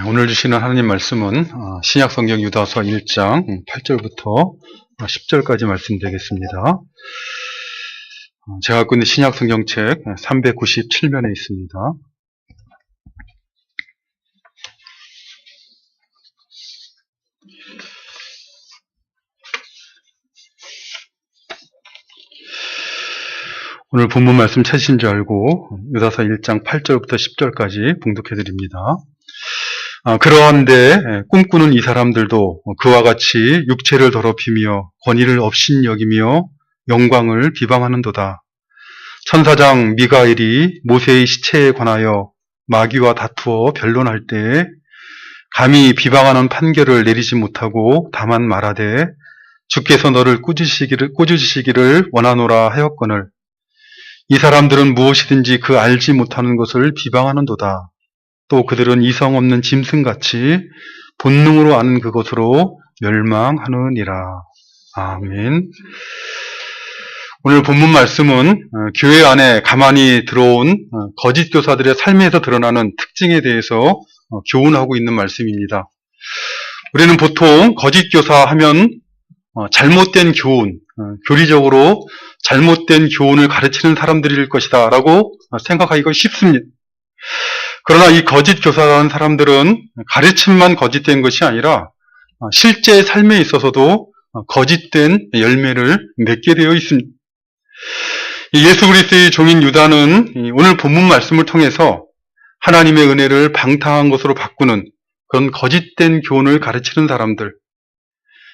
오늘 주시는 하나님 말씀은 신약성경 유다서 1장 8절부터 10절까지 말씀드리겠습니다. 제가 갖고 있는 신약성경책 397면에 있습니다. 오늘 본문 말씀 찾으신 줄 알고 유다서 1장 8절부터 10절까지 봉독해 드립니다. 그러한데 꿈꾸는 이 사람들도 그와 같이 육체를 더럽히며 권위를 업신여기며 영광을 비방하는도다. 천사장 미가엘이 모세의 시체에 관하여 마귀와 다투어 변론할 때 감히 비방하는 판결을 내리지 못하고 다만 말하되 주께서 너를 꾸짖으시기를 원하노라 하였거늘 이 사람들은 무엇이든지 그 알지 못하는 것을 비방하는도다. 또 그들은 이성 없는 짐승같이 본능으로 아는 그것으로 멸망하느니라. 아멘. 오늘 본문 말씀은 교회 안에 가만히 들어온 거짓 교사들의 삶에서 드러나는 특징에 대해서 교훈하고 있는 말씀입니다. 우리는 보통 거짓 교사 하면 잘못된 교훈, 교리적으로 잘못된 교훈을 가르치는 사람들일 것이다 라고 생각하기가 쉽습니다. 그러나 이 거짓 교사라는 사람들은 가르침만 거짓된 것이 아니라 실제 삶에 있어서도 거짓된 열매를 맺게 되어 있습니다. 예수 그리스도의 종인 유다는 오늘 본문 말씀을 통해서 하나님의 은혜를 방탕한 것으로 바꾸는 그런 거짓된 교훈을 가르치는 사람들,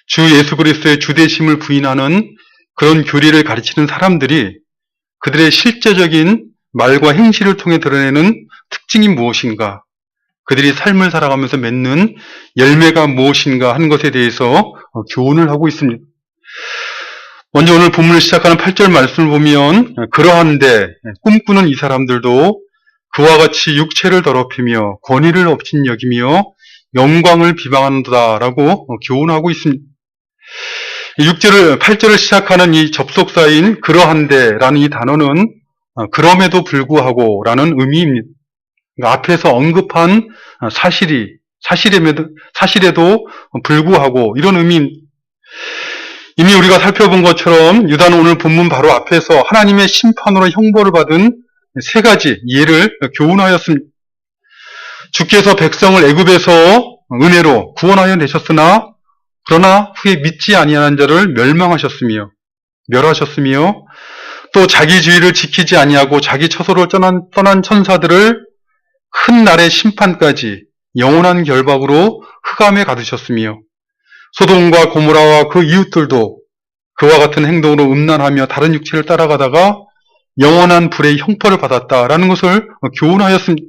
주 예수 그리스도의 주되심을 부인하는 그런 교리를 가르치는 사람들이 그들의 실제적인 말과 행실을 통해 드러내는 특징이 무엇인가, 그들이 삶을 살아가면서 맺는 열매가 무엇인가 하는 것에 대해서 교훈을 하고 있습니다. 먼저 오늘 본문을 시작하는 8절 말씀을 보면 그러한데 꿈꾸는 이 사람들도 그와 같이 육체를 더럽히며 권위를 업신여기며 영광을 비방한다 라고 교훈하고 있습니다. 8절을 시작하는 이 접속사인 그러한데 라는 이 단어는 그럼에도 불구하고 라는 의미입니다. 그러니까 앞에서 언급한 사실에도 불구하고 이런 의미입니다. 이미 우리가 살펴본 것처럼 유다는 오늘 본문 바로 앞에서 하나님의 심판으로 형벌을 받은 세 가지 예를 교훈하였습니다. 주께서 백성을 애굽에서 은혜로 구원하여 내셨으나 그러나 후에 믿지 아니하는 자를 멸하셨으며 또 자기 주의를 지키지 아니하고 자기 처소를 떠난 천사들을 큰 날의 심판까지 영원한 결박으로 흑암에 가두셨으며 소돔과 고모라와 그 이웃들도 그와 같은 행동으로 음란하며 다른 육체를 따라가다가 영원한 불의 형벌을 받았다라는 것을 교훈하였습니다.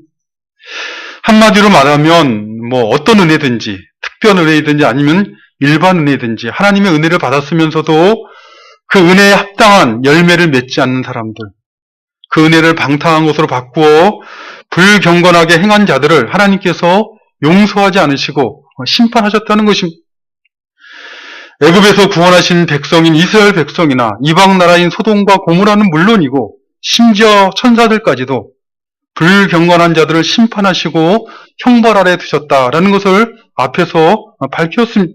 한마디로 말하면 어떤 은혜든지 특별 은혜든지 아니면 일반 은혜든지 하나님의 은혜를 받았으면서도 그 은혜에 합당한 열매를 맺지 않는 사람들, 그 은혜를 방탕한 것으로 바꾸어 불경건하게 행한 자들을 하나님께서 용서하지 않으시고 심판하셨다는 것입니다. 애굽에서 구원하신 백성인 이스라엘 백성이나 이방 나라인 소돔과 고모라는 물론이고 심지어 천사들까지도 불경건한 자들을 심판하시고 형벌 아래 두셨다라는 것을 앞에서 밝혔습니다.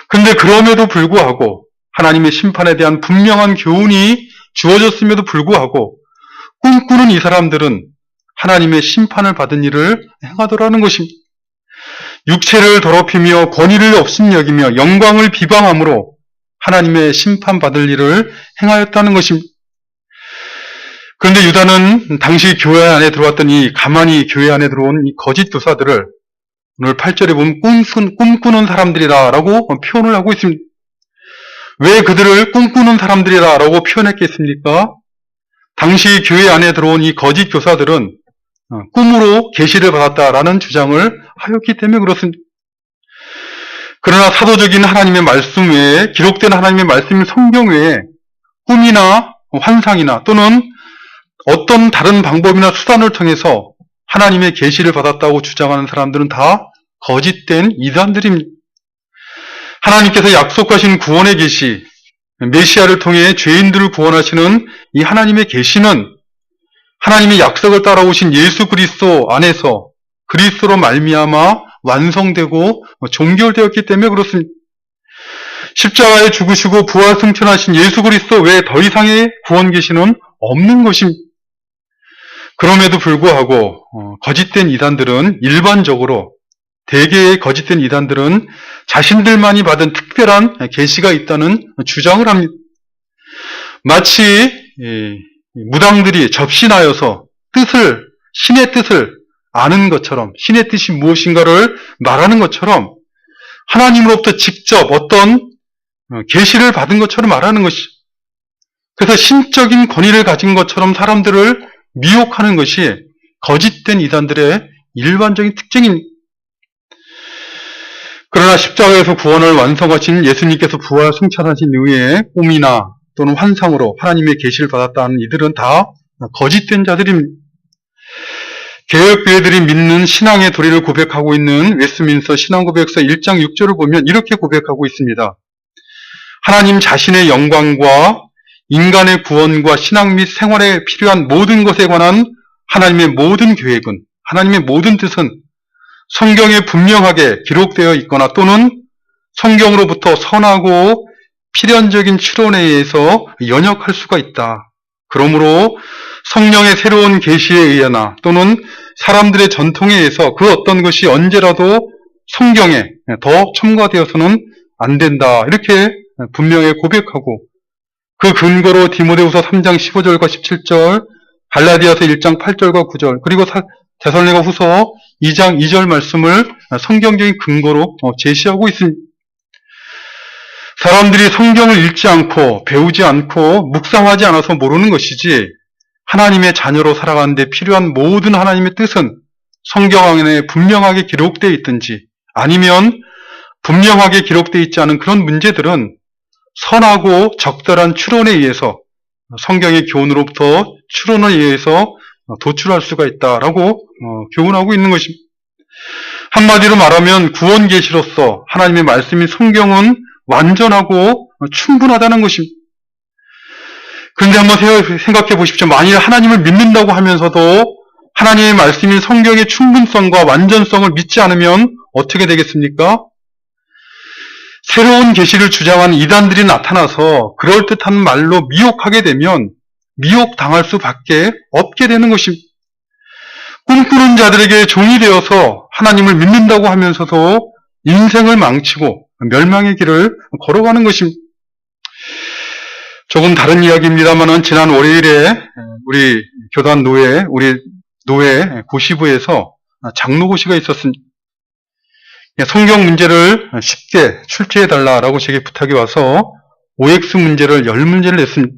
그런데 그럼에도 불구하고 하나님의 심판에 대한 분명한 교훈이 주어졌음에도 불구하고 꿈꾸는 이 사람들은 하나님의 심판을 받은 일을 행하더라는 것입니다. 육체를 더럽히며 권위를 업신여기며 영광을 비방함으로 하나님의 심판받을 일을 행하였다는 것입니다. 그런데 유다는 당시 교회 안에 들어왔던 가만히 교회 안에 들어온 이 거짓 교사들을 오늘 8절에 보면 꿈꾸는 사람들이다 라고 표현을 하고 있습니다. 왜 그들을 꿈꾸는 사람들이다 라고 표현했겠습니까? 당시 교회 안에 들어온 이 거짓 교사들은 꿈으로 계시를 받았다라는 주장을 하였기 때문에 그렇습니다. 그러나 사도적인 하나님의 말씀 외에, 기록된 하나님의 말씀 성경 외에 꿈이나 환상이나 또는 어떤 다른 방법이나 수단을 통해서 하나님의 계시를 받았다고 주장하는 사람들은 다 거짓된 이단들입니다. 하나님께서 약속하신 구원의 계시, 메시아를 통해 죄인들을 구원하시는 이 하나님의 계시는 하나님의 약속을 따라오신 예수 그리스도 안에서 그리스도로 말미암아 완성되고 종결되었기 때문에 그렇습니다. 십자가에 죽으시고 부활 승천하신 예수 그리스도 외에 더 이상의 구원 계시는 없는 것입니다. 그럼에도 불구하고 거짓된 이단들은 일반적으로 대개의 거짓된 이단들은 자신들만이 받은 특별한 계시가 있다는 주장을 합니다. 마치 무당들이 접신하여서 신의 뜻을 아는 것처럼, 신의 뜻이 무엇인가를 말하는 것처럼 하나님으로부터 직접 어떤 계시를 받은 것처럼 말하는 것이, 그래서 신적인 권위를 가진 것처럼 사람들을 미혹하는 것이 거짓된 이단들의 일반적인 특징입니다. 그러나 십자가에서 구원을 완성하신 예수님께서 부활 승천하신 이후에 꿈이나 또는 환상으로 하나님의 계시를 받았다는 이들은 다 거짓된 자들입니다. 개혁교회들이 믿는 신앙의 도리를 고백하고 있는 웨스트민스터 신앙고백서 1장 6절을 보면 이렇게 고백하고 있습니다. 하나님 자신의 영광과 인간의 구원과 신앙 및 생활에 필요한 모든 것에 관한 하나님의 모든 계획은, 하나님의 모든 뜻은 성경에 분명하게 기록되어 있거나 또는 성경으로부터 선하고 필연적인 추론에 의해서 연역할 수가 있다. 그러므로 성령의 새로운 계시에 의하나 또는 사람들의 전통에 의해서 그 어떤 것이 언제라도 성경에 더 첨가되어서는 안 된다. 이렇게 분명히 고백하고, 그 근거로 디모데후서 3장 15절과 17절, 갈라디아서 1장 8절과 9절, 그리고 데살로니가후서 2장 2절 말씀을 성경적인 근거로 제시하고 있습니다. 사람들이 성경을 읽지 않고 배우지 않고 묵상하지 않아서 모르는 것이지, 하나님의 자녀로 살아가는 데 필요한 모든 하나님의 뜻은 성경 안에 분명하게 기록되어 있든지 아니면 분명하게 기록되어 있지 않은 그런 문제들은 선하고 적절한 추론에 의해서, 성경의 교훈으로부터 추론에 의해서 도출할 수가 있다라고 교훈하고 있는 것입니다. 한마디로 말하면 구원 계시로서 하나님의 말씀인 성경은 완전하고 충분하다는 것입니다. 그런데 한번 생각해 보십시오. 만일 하나님을 믿는다고 하면서도 하나님의 말씀인 성경의 충분성과 완전성을 믿지 않으면 어떻게 되겠습니까? 새로운 계시를 주장하는 이단들이 나타나서 그럴듯한 말로 미혹하게 되면 미혹당할 수밖에 없게 되는 것입니다. 꿈꾸는 자들에게 종이 되어서 하나님을 믿는다고 하면서도 인생을 망치고 멸망의 길을 걸어가는 것입니다. 조금 다른 이야기입니다만은 지난 월요일에 우리 교단 노회, 우리 노회 고시부에서 장로고시가 있었습니다. 성경 문제를 쉽게 출제해달라고 제게 부탁이 와서 OX 문제를 10문제를 냈습니다.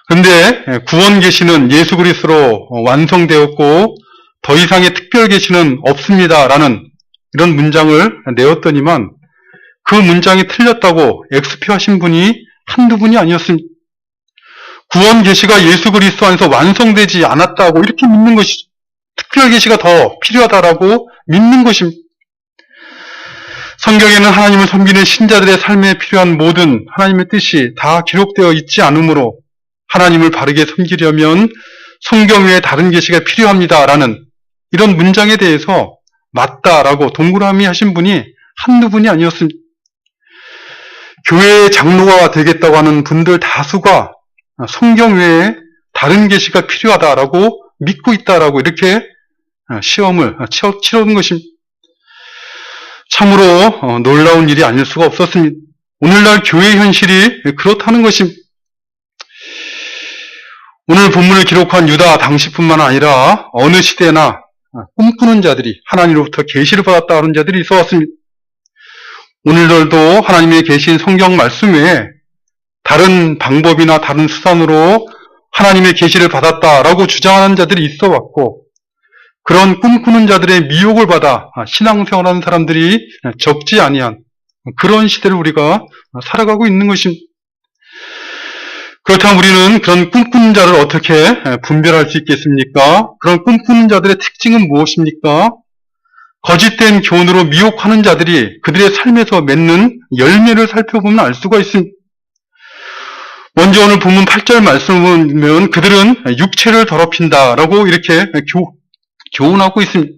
그런데 구원 계시는 예수 그리스도로 완성되었고 더 이상의 특별 계시는 없습니다라는 이런 문장을 내었더니만 그 문장이 틀렸다고 X표 하신 분이 한두 분이 아니었습니다. 구원 계시가 예수 그리스도 안에서 완성되지 않았다고 이렇게 믿는 것이죠. 특별 계시가 더 필요하다라고 믿는 것입니다. 성경에는 하나님을 섬기는 신자들의 삶에 필요한 모든 하나님의 뜻이 다 기록되어 있지 않으므로 하나님을 바르게 섬기려면 성경 외에 다른 계시가 필요합니다라는 이런 문장에 대해서 맞다라고 동그라미 하신 분이 한두 분이 아니었습니다. 교회의 장로가 되겠다고 하는 분들 다수가 성경 외에 다른 계시가 필요하다라고 믿고 있다라고 이렇게 시험을 치러는 것입니다. 참으로 놀라운 일이 아닐 수가 없었습니다. 오늘날 교회 현실이 그렇다는 것입니다. 오늘 본문을 기록한 유다 당시뿐만 아니라 어느 시대나 꿈꾸는 자들이 하나님으로부터 계시를 받았다 하는 자들이 있어 왔습니다. 오늘날도 하나님의 계신 성경 말씀 외에 다른 방법이나 다른 수단으로 하나님의 계시를 받았다라고 주장하는 자들이 있어 왔고, 그런 꿈꾸는 자들의 미혹을 받아 신앙생활하는 사람들이 적지 아니한 그런 시대를 우리가 살아가고 있는 것입니다. 그렇다면 우리는 그런 꿈꾸는 자를 어떻게 분별할 수 있겠습니까? 그런 꿈꾸는 자들의 특징은 무엇입니까? 거짓된 교훈으로 미혹하는 자들이 그들의 삶에서 맺는 열매를 살펴보면 알 수가 있습니다. 먼저 오늘 본문 8절 말씀을 보면 그들은 육체를 더럽힌다라고 이렇게 교훈하고 있습니다.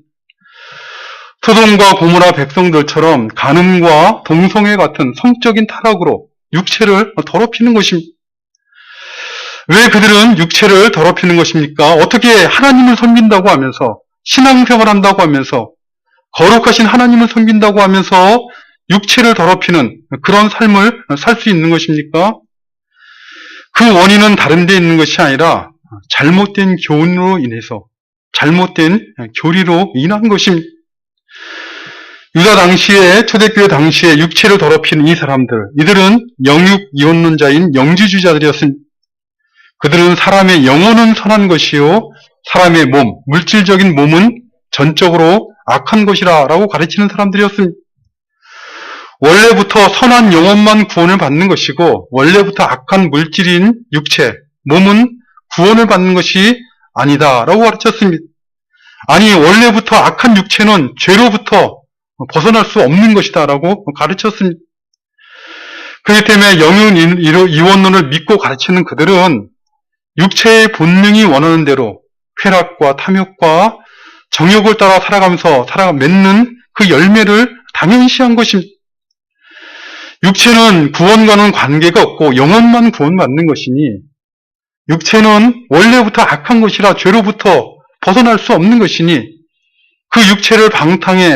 소돔과 고모라 백성들처럼 간음과 동성애 같은 성적인 타락으로 육체를 더럽히는 것입니다. 왜 그들은 육체를 더럽히는 것입니까? 어떻게 하나님을 섬긴다고 하면서, 신앙생활 한다고 하면서, 거룩하신 하나님을 섬긴다고 하면서 육체를 더럽히는 그런 삶을 살 수 있는 것입니까? 그 원인은 다른 데 있는 것이 아니라 잘못된 교훈으로 인해서, 잘못된 교리로 인한 것입니다. 유다 당시에, 초대교회 당시에 육체를 더럽히는 이 사람들, 이들은 영육 이원론자인 영지주의자들이었습니다. 그들은 사람의 영혼은 선한 것이요 사람의 몸, 물질적인 몸은 전적으로 악한 것이라 라고 가르치는 사람들이었습니다. 원래부터 선한 영혼만 구원을 받는 것이고 원래부터 악한 물질인 육체, 몸은 구원을 받는 것이 아니다 라고 가르쳤습니다. 아니, 원래부터 악한 육체는 죄로부터 벗어날 수 없는 것이다 라고 가르쳤습니다. 그렇기 때문에 영육 이원론을 믿고 가르치는 그들은 육체의 본능이 원하는 대로 쾌락과 탐욕과 정욕을 따라 살아가면서 맺는 그 열매를 당연시한 것입니다. 육체는 구원과는 관계가 없고 영혼만 구원받는 것이니, 육체는 원래부터 악한 것이라 죄로부터 벗어날 수 없는 것이니 그 육체를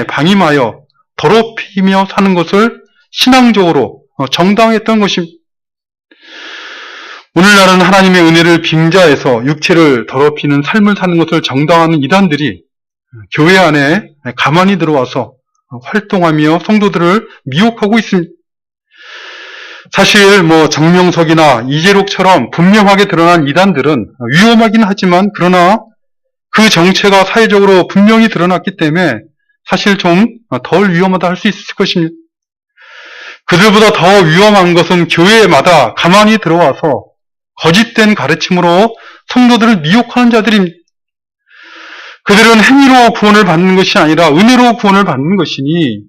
방임하여 더럽히며 사는 것을 신앙적으로 정당했던 것입니다. 오늘날은 하나님의 은혜를 빙자해서 육체를 더럽히는 삶을 사는 것을 정당화하는 이단들이 교회 안에 가만히 들어와서 활동하며 성도들을 미혹하고 있습니다. 사실 정명석이나 이재록처럼 분명하게 드러난 이단들은 위험하긴 하지만, 그러나 그 정체가 사회적으로 분명히 드러났기 때문에 사실 좀 덜 위험하다 할 수 있을 것입니다. 그들보다 더 위험한 것은 교회마다 가만히 들어와서 거짓된 가르침으로 성도들을 미혹하는 자들입니다. 그들은 행위로 구원을 받는 것이 아니라 은혜로 구원을 받는 것이니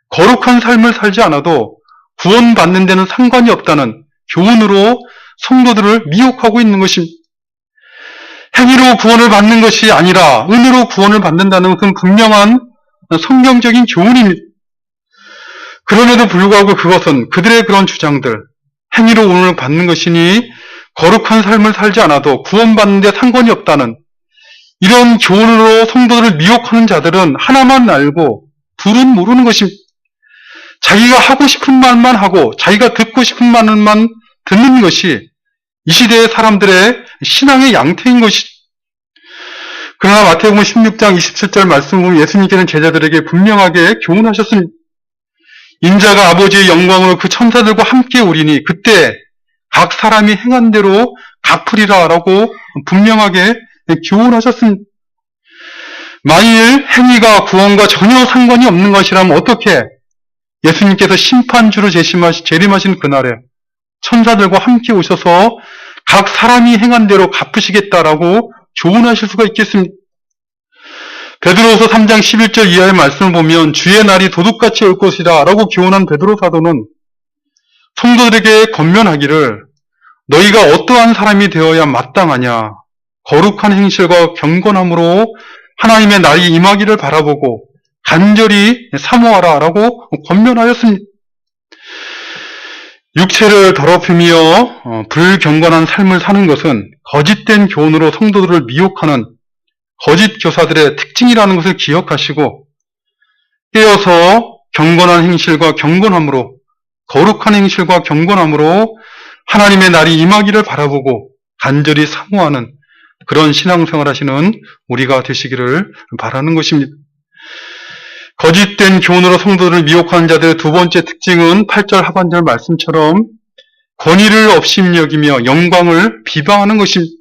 거룩한 삶을 살지 않아도 구원받는 데는 상관이 없다는 교훈으로 성도들을 미혹하고 있는 것입니다. 행위로 구원을 받는 것이 아니라 은혜로 구원을 받는다는 것은 분명한 성경적인 교훈입니다. 그럼에도 불구하고 그것은, 그들의 그런 주장들, 행위로 구원을 받는 것이니 거룩한 삶을 살지 않아도 구원받는 데 상관이 없다는 이런 교훈으로 성도들을 미혹하는 자들은 하나만 알고 둘은 모르는 것입니다. 자기가 하고 싶은 말만 하고 자기가 듣고 싶은 말만 듣는 것이 이 시대의 사람들의 신앙의 양태인 것이죠. 그러나 마태복음 16장 27절 말씀을 보면 예수님께는 제자들에게 분명하게 교훈하셨습니다. 인자가 아버지의 영광으로 그 천사들과 함께 오리니 그때 각 사람이 행한 대로 갚으리라 라고 분명하게 교훈하셨습니다. 만일 행위가 구원과 전혀 상관이 없는 것이라면 어떻게 예수님께서 심판주로 재림하신 그날에 천사들과 함께 오셔서 각 사람이 행한 대로 갚으시겠다라고 조언하실 수가 있겠습니까? 베드로후서 3장 11절 이하의 말씀을 보면 주의 날이 도둑같이 올 것이다 라고 교훈한 베드로 사도는 성도들에게 권면하기를 너희가 어떠한 사람이 되어야 마땅하냐, 거룩한 행실과 경건함으로 하나님의 날이 임하기를 바라보고 간절히 사모하라 라고 권면하였습니다. 육체를 더럽히며 불경건한 삶을 사는 것은 거짓된 교훈으로 성도들을 미혹하는 거짓 교사들의 특징이라는 것을 기억하시고 깨어서 경건한 행실과 경건함으로, 거룩한 행실과 경건함으로 하나님의 날이 임하기를 바라보고 간절히 사모하는 그런 신앙생활 하시는 우리가 되시기를 바라는 것입니다. 거짓된 교훈으로 성도들을 미혹하는 자들의 두 번째 특징은 8절 하반절 말씀처럼 권위를 업신여기며 영광을 비방하는 것입니다.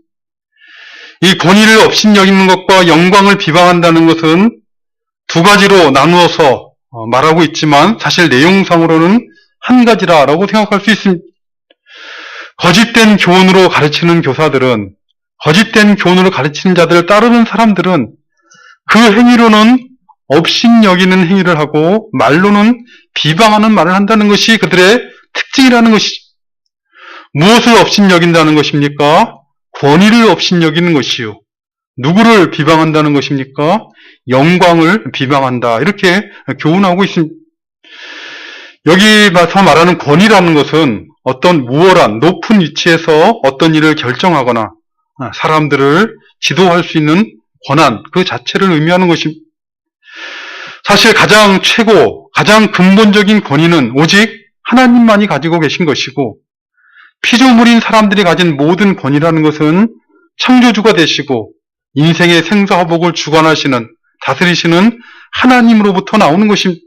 이 권위를 업신여기는 것과 영광을 비방한다는 것은 두 가지로 나누어서 말하고 있지만 사실 내용상으로는 한 가지라고 생각할 수 있습니다. 거짓된 교훈으로 가르치는 교사들은, 거짓된 교훈으로 가르치는 자들을 따르는 사람들은 그 행위로는 업신여기는 행위를 하고 말로는 비방하는 말을 한다는 것이 그들의 특징이라는 것이죠. 무엇을 업신여긴다는 것입니까? 권위를 업신여기는 것이요. 누구를 비방한다는 것입니까? 영광을 비방한다. 이렇게 교훈하고 있습니다. 여기서 말하는 권위라는 것은 어떤 우월한 높은 위치에서 어떤 일을 결정하거나 사람들을 지도할 수 있는 권한 그 자체를 의미하는 것입니다. 사실 가장 최고, 가장 근본적인 권위는 오직 하나님만이 가지고 계신 것이고 피조물인 사람들이 가진 모든 권위라는 것은 창조주가 되시고 인생의 생사화복을 주관하시는, 다스리시는 하나님으로부터 나오는 것입니다.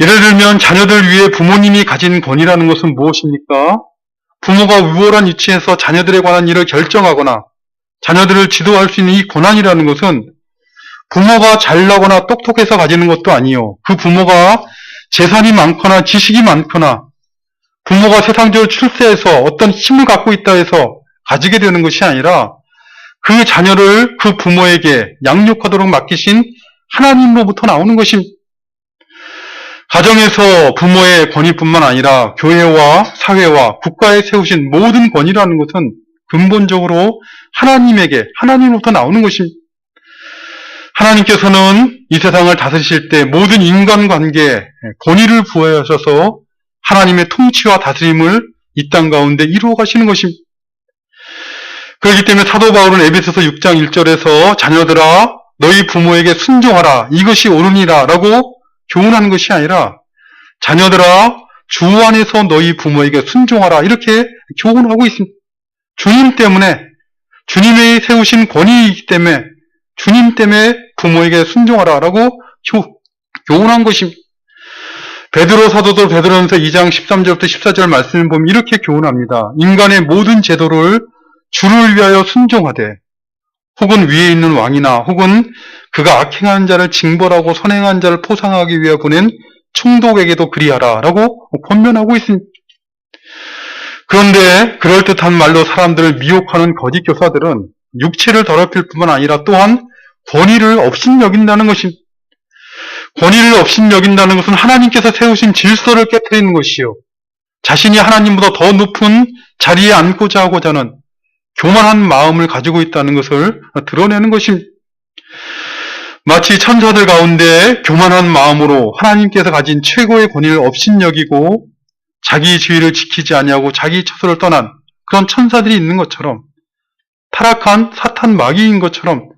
예를 들면 자녀들 위해 부모님이 가진 권위라는 것은 무엇입니까? 부모가 우월한 위치에서 자녀들에 관한 일을 결정하거나 자녀들을 지도할 수 있는 이 권한이라는 것은 부모가 잘나거나 똑똑해서 가지는 것도 아니요. 그 부모가 재산이 많거나 지식이 많거나 부모가 세상적으로 출세해서 어떤 힘을 갖고 있다 해서 가지게 되는 것이 아니라 그 자녀를 그 부모에게 양육하도록 맡기신 하나님으로부터 나오는 것입니다. 가정에서 부모의 권위뿐만 아니라 교회와 사회와 국가에 세우신 모든 권위라는 것은 근본적으로 하나님으로부터 나오는 것입니다. 하나님께서는 이 세상을 다스리실 때 모든 인간관계에 권위를 부여하셔서 하나님의 통치와 다스림을 이 땅 가운데 이루어 가시는 것입니다. 그렇기 때문에 사도 바울은 에베소서 6장 1절에서 자녀들아 너희 부모에게 순종하라 이것이 옳으니라 라고 교훈하는 것이 아니라 자녀들아 주 안에서 너희 부모에게 순종하라 이렇게 교훈하고 있습니다. 주님 때문에 주님이 세우신 권위이기 때문에 주님 때문에 부모에게 순종하라 라고 교훈한 것입니다. 베드로 사도도 베드로전서 2장 13절부터 14절 말씀을 보면 이렇게 교훈합니다. 인간의 모든 제도를 주를 위하여 순종하되 혹은 위에 있는 왕이나 혹은 그가 악행하는 자를 징벌하고 선행한 자를 포상하기 위해 보낸 총독에게도 그리하라 라고 권면하고 있습니다. 그런데 그럴듯한 말로 사람들을 미혹하는 거짓 교사들은 육체를 더럽힐 뿐만 아니라 또한 권위를 업신여긴다는 것입니다. 권위를 업신여긴다는 것은 하나님께서 세우신 질서를 깨트리는 것이요. 자신이 하나님보다 더 높은 자리에 앉고자 하고자 하는 교만한 마음을 가지고 있다는 것을 드러내는 것입니다. 마치 천사들 가운데 교만한 마음으로 하나님께서 가진 최고의 권위를 업신여기고 자기 지위를 지키지 아니하고 자기 처소를 떠난 그런 천사들이 있는 것처럼 타락한 사탄 마귀인 것처럼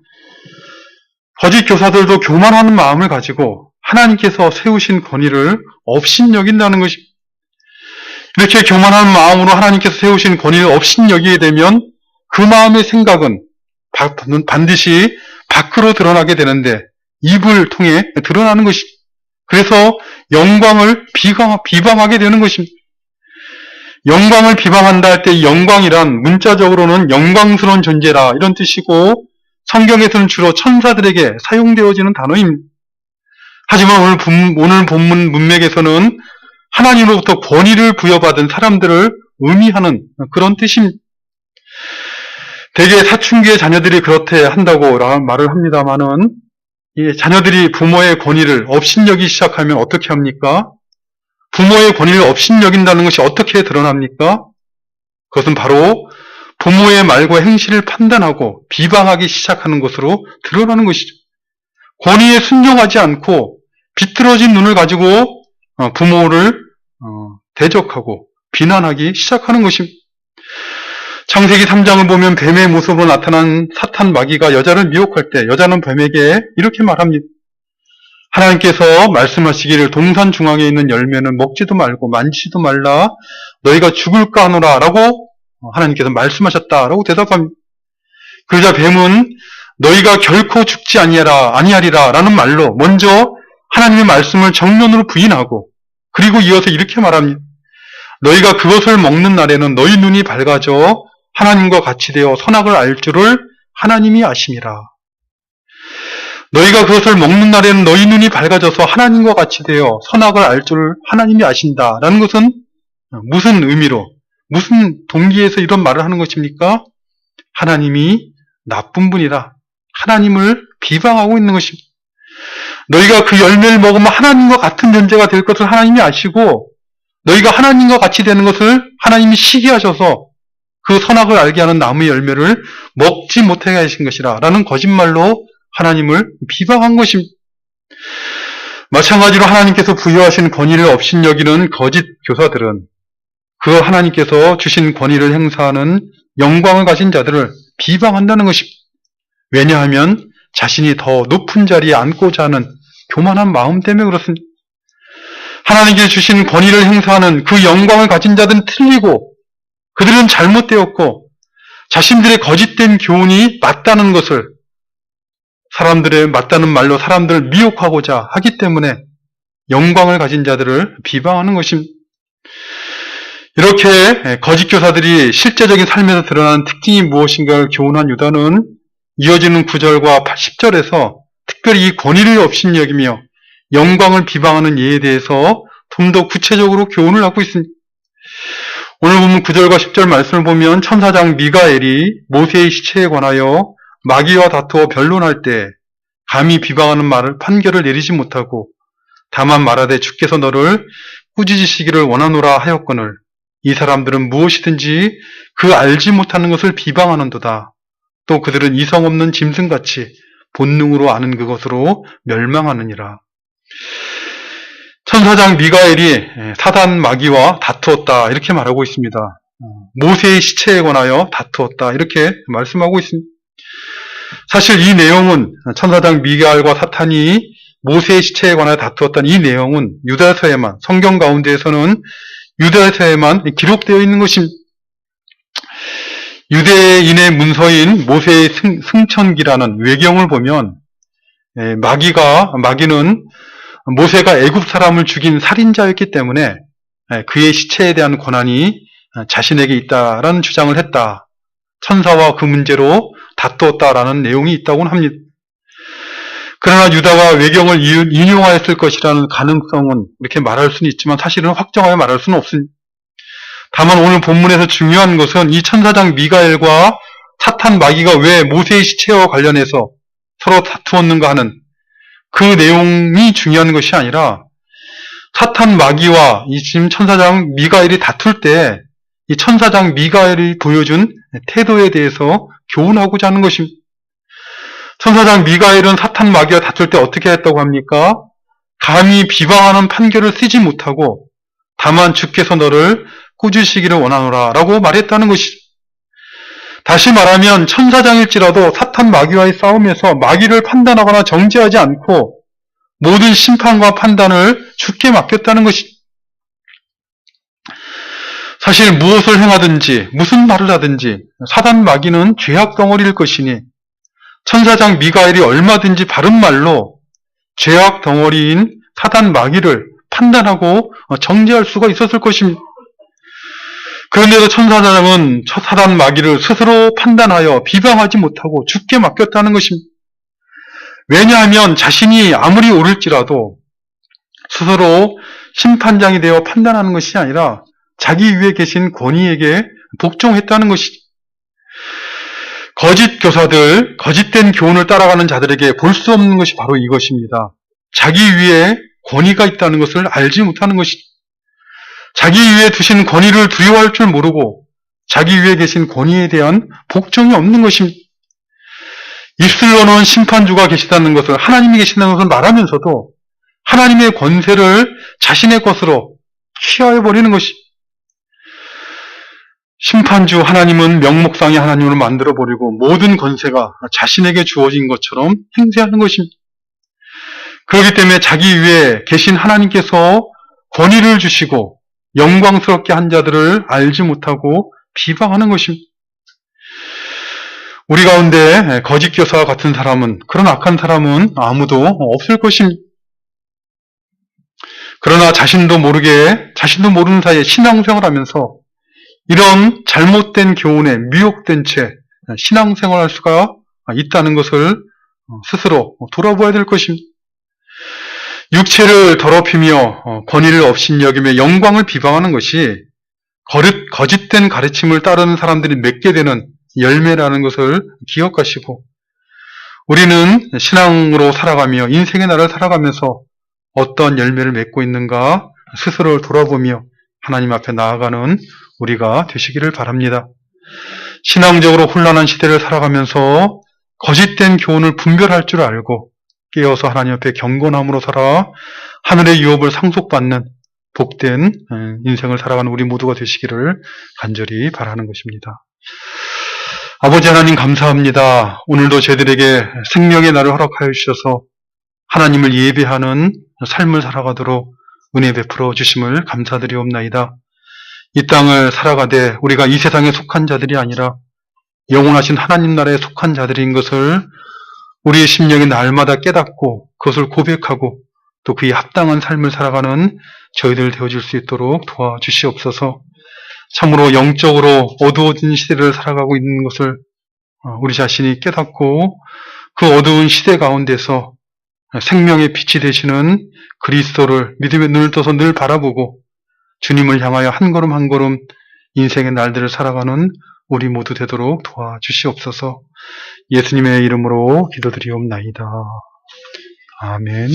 거짓 교사들도 교만한 마음을 가지고 하나님께서 세우신 권위를 업신여긴다는 것입니다. 이렇게 교만한 마음으로 하나님께서 세우신 권위를 업신여기게 되면 그 마음의 생각은 반드시 밖으로 드러나게 되는데 입을 통해 드러나는 것입니다. 그래서 영광을 비방하게 되는 것입니다. 영광을 비방한다 할 때 영광이란 문자적으로는 영광스러운 존재라 이런 뜻이고 성경에서는 주로 천사들에게 사용되어지는 단어입니다. 하지만 오늘 본문 문맥에서는 하나님으로부터 권위를 부여받은 사람들을 의미하는 그런 뜻입니다. 대개 사춘기의 자녀들이 그렇게 한다고 말을 합니다마는 자녀들이 부모의 권위를 업신여기기 시작하면 어떻게 합니까? 부모의 권위를 업신여긴다는 것이 어떻게 드러납니까? 그것은 바로 부모의 말과 행실을 판단하고 비방하기 시작하는 것으로 드러나는 것이죠. 권위에 순종하지 않고 비뚤어진 눈을 가지고 부모를 대적하고 비난하기 시작하는 것입니다. 창세기 3장을 보면 뱀의 모습으로 나타난 사탄 마귀가 여자를 미혹할 때 여자는 뱀에게 이렇게 말합니다. 하나님께서 말씀하시기를 동산 중앙에 있는 열매는 먹지도 말고 만지지도 말라 너희가 죽을까 하노라 라고 하나님께서 말씀하셨다라고 대답합니다. 그러자 뱀은 너희가 결코 죽지 아니하리라 라는 말로 먼저 하나님의 말씀을 정면으로 부인하고 그리고 이어서 이렇게 말합니다. 너희가 그것을 먹는 날에는 너희 눈이 밝아져 하나님과 같이 되어 선악을 알 줄을 하나님이 아심이라. 너희가 그것을 먹는 날에는 너희 눈이 밝아져서 하나님과 같이 되어 선악을 알 줄을 하나님이 아신다라는 것은 무슨 의미로 무슨 동기에서 이런 말을 하는 것입니까? 하나님이 나쁜 분이라 하나님을 비방하고 있는 것입니다. 너희가 그 열매를 먹으면 하나님과 같은 존재가 될 것을 하나님이 아시고 너희가 하나님과 같이 되는 것을 하나님이 시기하셔서 그 선악을 알게 하는 나무의 열매를 먹지 못하게 하신 것이라 라는 거짓말로 하나님을 비방한 것입니다. 마찬가지로 하나님께서 부여하신 권위를 업신여기는 거짓 교사들은 그 하나님께서 주신 권위를 행사하는 영광을 가진 자들을 비방한다는 것입니다. 왜냐하면 자신이 더 높은 자리에 앉고자 하는 교만한 마음 때문에 그렇습니다. 하나님께 주신 권위를 행사하는 그 영광을 가진 자들은 틀리고 그들은 잘못되었고 자신들의 거짓된 교훈이 맞다는 것을 사람들의 맞다는 말로 사람들을 미혹하고자 하기 때문에 영광을 가진 자들을 비방하는 것입니다. 이렇게 거짓 교사들이 실제적인 삶에서 드러나는 특징이 무엇인가를 교훈한 유다는 이어지는 9절과 10절에서 특별히 이 권위를 업신여기며 영광을 비방하는 예에 대해서 좀 더 구체적으로 교훈을 하고 있습니다. 오늘 보면 9절과 10절 말씀을 보면 천사장 미가엘이 모세의 시체에 관하여 마귀와 다투어 변론할 때 감히 비방하는 말을 판결을 내리지 못하고 다만 말하되 주께서 너를 꾸짖으시기를 원하노라 하였거늘 이 사람들은 무엇이든지 그 알지 못하는 것을 비방하는도다. 또 그들은 이성 없는 짐승같이 본능으로 아는 그것으로 멸망하느니라. 천사장 미가엘이 사단 마귀와 다투었다 이렇게 말하고 있습니다. 모세의 시체에 관하여 다투었다 이렇게 말씀하고 있습니다. 사실 이 내용은 천사장 미가엘과 사탄이 모세의 시체에 관하여 다투었다는 이 내용은 유다서에만 성경 가운데에서는 유다서에만 기록되어 있는 것입니다. 유대인의 문서인 모세의 승천기라는 외경을 보면 마귀는 모세가 애굽 사람을 죽인 살인자였기 때문에 그의 시체에 대한 권한이 자신에게 있다라는 주장을 했다. 천사와 그 문제로 다투었다라는 내용이 있다고는 합니다. 그러나 유다가 외경을 인용하였을 것이라는 가능성은 이렇게 말할 수는 있지만 사실은 확정하여 말할 수는 없습니다. 다만 오늘 본문에서 중요한 것은 이 천사장 미가엘과 사탄 마귀가 왜 모세의 시체와 관련해서 서로 다투었는가 하는 그 내용이 중요한 것이 아니라 사탄 마귀와 이 지금 천사장 미가엘이 다툴 때 이 천사장 미가엘이 보여준 태도에 대해서 교훈하고자 하는 것입니다. 천사장 미가엘은 사탄 마귀와 다툴 때 어떻게 했다고 합니까? 감히 비방하는 판결을 쓰지 못하고 다만 주께서 너를 꾸짖으시기를 원하노라 라고 말했다는 것이죠. 다시 말하면 천사장일지라도 사탄 마귀와의 싸움에서 마귀를 판단하거나 정죄하지 않고 모든 심판과 판단을 주께 맡겼다는 것이죠. 사실 무엇을 행하든지 무슨 말을 하든지 사단 마귀는 죄악 덩어리일 것이니 천사장 미가엘이 얼마든지 바른 말로 죄악 덩어리인 사단 마귀를 판단하고 정죄할 수가 있었을 것입니다. 그런데도 천사장은 사단 마귀를 스스로 판단하여 비방하지 못하고 주께 맡겼다는 것입니다. 왜냐하면 자신이 아무리 옳을지라도 스스로 심판장이 되어 판단하는 것이 아니라 자기 위에 계신 권위에게 복종했다는 것이죠. 거짓 교사들, 거짓된 교훈을 따라가는 자들에게 볼 수 없는 것이 바로 이것입니다. 자기 위에 권위가 있다는 것을 알지 못하는 것이죠. 자기 위에 두신 권위를 두려워할 줄 모르고 자기 위에 계신 권위에 대한 복종이 없는 것입니다. 입술로는 심판주가 계시다는 것을 하나님이 계신다는 것을 말하면서도 하나님의 권세를 자신의 것으로 취하해버리는 것이 심판주 하나님은 명목상의 하나님으로 만들어버리고 모든 권세가 자신에게 주어진 것처럼 행세하는 것입니다. 그렇기 때문에 자기 위에 계신 하나님께서 권위를 주시고 영광스럽게 한 자들을 알지 못하고 비방하는 것입니다. 우리 가운데 거짓 교사와 같은 사람은, 그런 악한 사람은 아무도 없을 것입니다. 그러나 자신도 모르는 사이에 신앙생활을 하면서 이런 잘못된 교훈에 미혹된 채 신앙생활을 할 수가 있다는 것을 스스로 돌아보아야 될 것입니다. 육체를 더럽히며 권위를 업신여기며 영광을 비방하는 것이 거짓된 가르침을 따르는 사람들이 맺게 되는 열매라는 것을 기억하시고 우리는 신앙으로 살아가며 인생의 날을 살아가면서 어떤 열매를 맺고 있는가 스스로를 돌아보며 하나님 앞에 나아가는 우리가 되시기를 바랍니다. 신앙적으로 혼란한 시대를 살아가면서 거짓된 교훈을 분별할 줄 알고 깨어서 하나님 앞에 경건함으로 살아 하늘의 유업을 상속받는 복된 인생을 살아가는 우리 모두가 되시기를 간절히 바라는 것입니다. 아버지 하나님 감사합니다. 오늘도 저희들에게 생명의 날을 허락하여 주셔서 하나님을 예배하는 삶을 살아가도록 은혜 베풀어 주심을 감사드리옵나이다. 이 땅을 살아가되 우리가 이 세상에 속한 자들이 아니라 영원하신 하나님 나라에 속한 자들인 것을 우리의 심령이 날마다 깨닫고 그것을 고백하고 또 그에 합당한 삶을 살아가는 저희들 되어줄 수 있도록 도와주시옵소서. 참으로 영적으로 어두워진 시대를 살아가고 있는 것을 우리 자신이 깨닫고 그 어두운 시대 가운데서 생명의 빛이 되시는 그리스도를 믿음의 눈을 떠서 늘 바라보고 주님을 향하여 한 걸음 한 걸음 인생의 날들을 살아가는 우리 모두 되도록 도와주시옵소서. 예수님의 이름으로 기도드리옵나이다. 아멘.